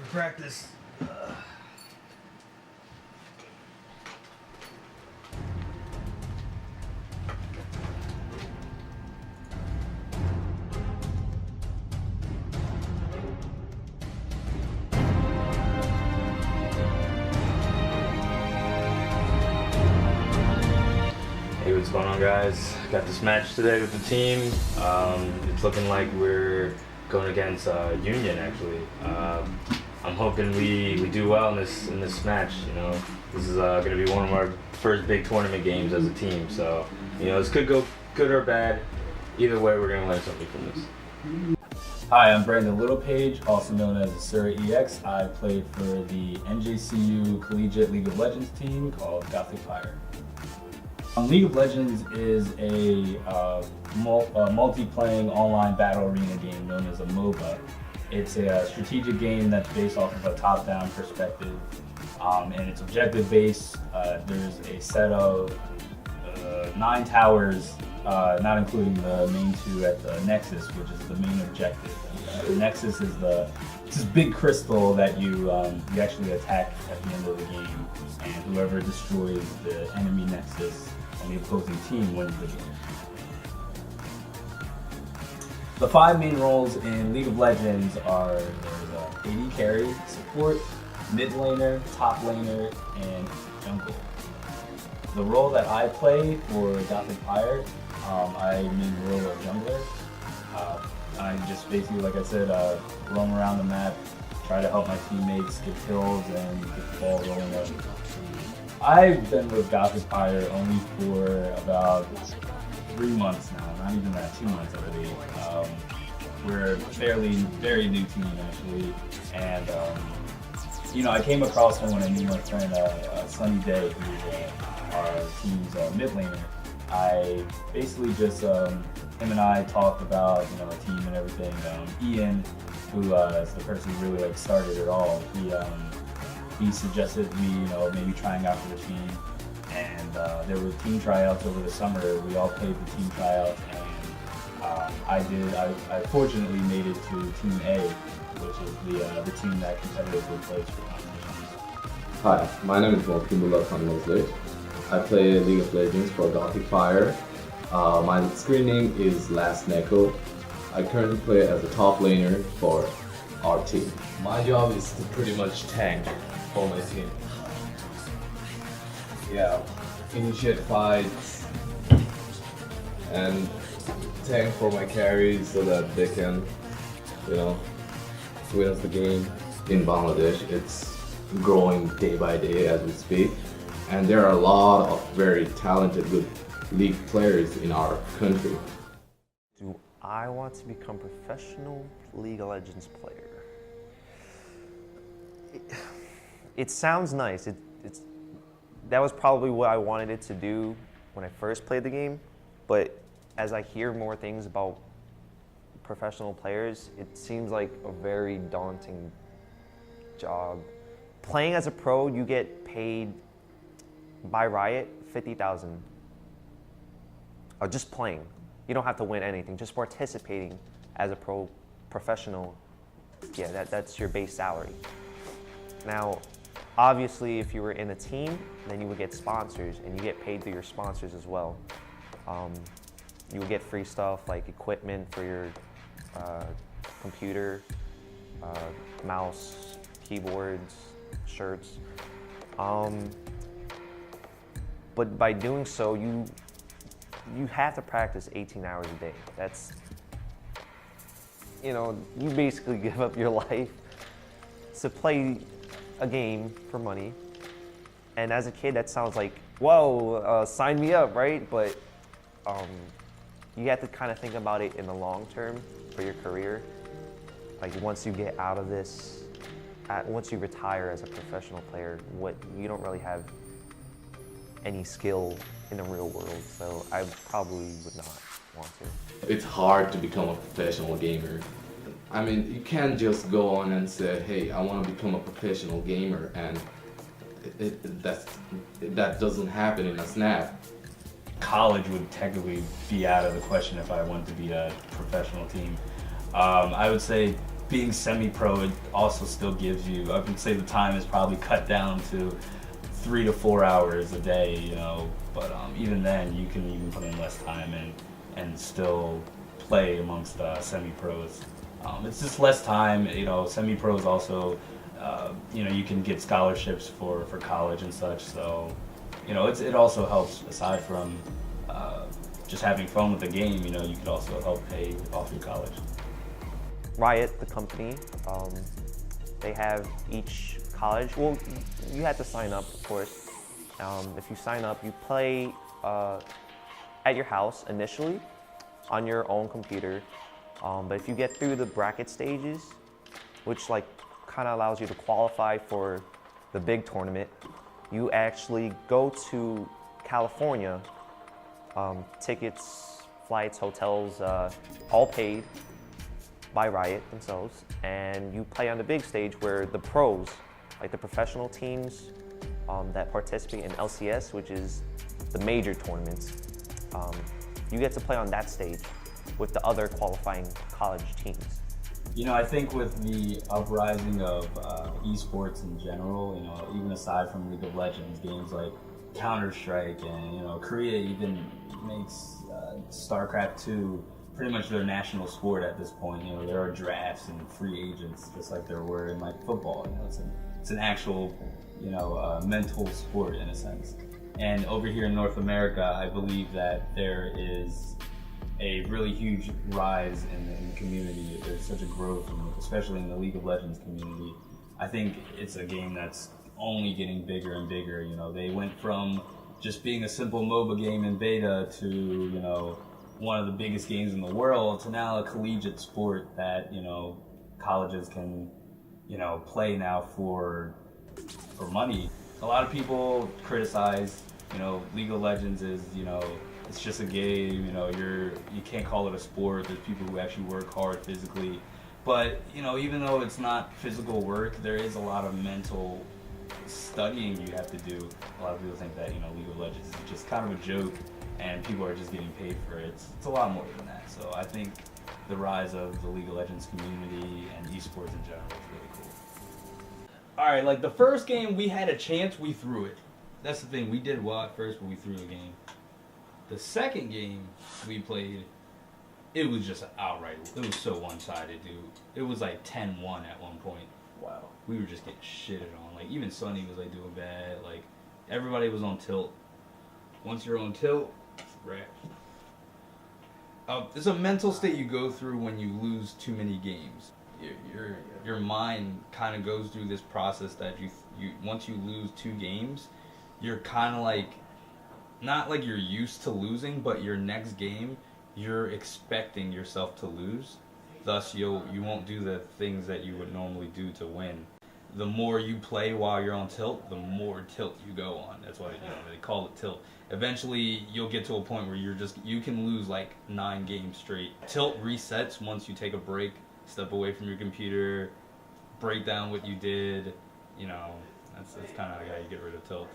practice. Hey, what's going on, guys? Got this match today with the team. It's looking like we're going against Union, actually. I'm hoping we do well in this match. You know, this is going to be one of our first big tournament games as a team. So, you know, this could go good or bad. Either way, we're going to learn something from this. Hi, I'm Brandon Littlepage, also known as Asura EX. I play for the NJCU Collegiate League of Legends team called Gothic Fire. League of Legends is a multi-playing online battle arena game known as a MOBA. It's a strategic game that's based off of a top-down perspective, and it's objective-based. There's a set of 9 towers, not including the main 2 at the Nexus, which is the main objective. The Nexus is this big crystal that you actually attack at the end of the game, and whoever destroys the enemy Nexus on the opposing team wins the game. The 5 main roles in League of Legends are AD carry, support, mid laner, top laner, and jungle. The role that I play for Gothic Fire, I main the role of jungler. I just basically, like I said, roam around the map, try to help my teammates get kills and get the ball rolling up. I've been with Gothic Fire only for about 3 months now, not even that, 2 months already. We're a very new team actually, and you know, I came across him when I knew my friend Sunny Day, who's our team's mid laner. I basically just him and I talked about our team and everything. Ian, who is the person who really started it all, he suggested me maybe trying out for the team, and there were team tryouts over the summer. We all played the team tryouts, and I fortunately made it to Team A, which is the team that competitively plays for competitions. Hi, my name is Mokimula Kanmozle. I play League of Legends for Gothic Fire. My screen name is Last Neko. I currently play as a top laner for our team. My job is to pretty much tank for my team. Yeah, initiate fights and tank for my carries so that they can, win us the game. In Bangladesh, it's growing day by day as we speak, and there are a lot of very talented, good league players in our country. Do I want to become a professional League of Legends player? It sounds nice. That was probably what I wanted it to do when I first played the game, but as I hear more things about professional players, it seems like a very daunting job. Playing as a pro, you get paid by Riot $50,000. Just playing. You don't have to win anything. Just participating as a professional, yeah, that's your base salary. Now, obviously, if you were in a team, then you would get sponsors, and you get paid through your sponsors as well. You would get free stuff like equipment for your computer, mouse, keyboards, shirts. But by doing so, you have to practice 18 hours a day. That's, you basically give up your life to play a game for money. And as a kid, that sounds like, whoa, sign me up, right? But you have to kind of think about it in the long term for your career. Like once you get out of this, once you retire as a professional player, you don't really have any skill in the real world, so I probably would not want to. It's hard to become a professional gamer. I mean, you can't just go on and say, hey, I want to become a professional gamer, and that doesn't happen in a snap. College would technically be out of the question if I wanted to be a professional team. I would say being semi-pro, it also still gives you, I would say the time is probably cut down to 3 to 4 hours a day, you know, but even then you can even put in less time and still play amongst semi-pros. It's just less time, you know. Semi-pros also, you know, you can get scholarships for college and such, so, you know, it also helps aside from just having fun with the game, you know, you could also help pay off your college. Riot, the company, they have each college. Well, you have to sign up, of course. If you sign up, you play at your house initially on your own computer. But if you get through the bracket stages, which like kind of allows you to qualify for the big tournament, you actually go to California. Tickets, flights, hotels, all paid by Riot themselves, and you play on the big stage where the pros, like the professional teams that participate in LCS, which is the major tournaments, you get to play on that stage with the other qualifying college teams. You know, I think with the uprising of esports in general, you know, even aside from League of Legends, games like Counter-Strike and, you know, Korea even makes StarCraft 2 pretty much their national sport at this point. You know, there are drafts and free agents just like there were in like football. You know, it's an actual, you know, mental sport in a sense. And over here in North America, I believe that there is a really huge rise in the community. There's such a growth, especially in the League of Legends community. I think it's a game that's only getting bigger and bigger. You know, they went from just being a simple MOBA game in beta to, you know, one of the biggest games in the world to now a collegiate sport that, you know, colleges can, you know, play now for money. A lot of people criticize, you know, League of Legends is, you know, it's just a game, you know, you can't call it a sport. There's people who actually work hard physically. But, you know, even though it's not physical work, there is a lot of mental studying you have to do. A lot of people think that, you know, League of Legends is just kind of a joke and people are just getting paid for it. It's a lot more than that. So I think the rise of the League of Legends community and esports in general is really cool. All right, like the first game we had a chance, we threw it. That's the thing. We did well at first, but we threw the game. The second game we played, it was just outright. It was so one-sided, dude. It was like 10-1 at one point. Wow. We were just getting shitted on. Like, even Sonny was like doing bad. Like, everybody was on tilt. Once you're on tilt, it's a wrap. It's a mental state you go through when you lose too many games. Your mind kind of goes through this process that you once you lose 2 games, you're kind of like, not like you're used to losing, but your next game, you're expecting yourself to lose. Thus, you won't do the things that you would normally do to win. The more you play while you're on tilt, the more tilt you go on. That's why, you know, they call it tilt. Eventually, you'll get to a point where you can lose like 9 games straight. Tilt resets once you take a break, step away from your computer, break down what you did. You know, that's kind of how you get rid of tilt.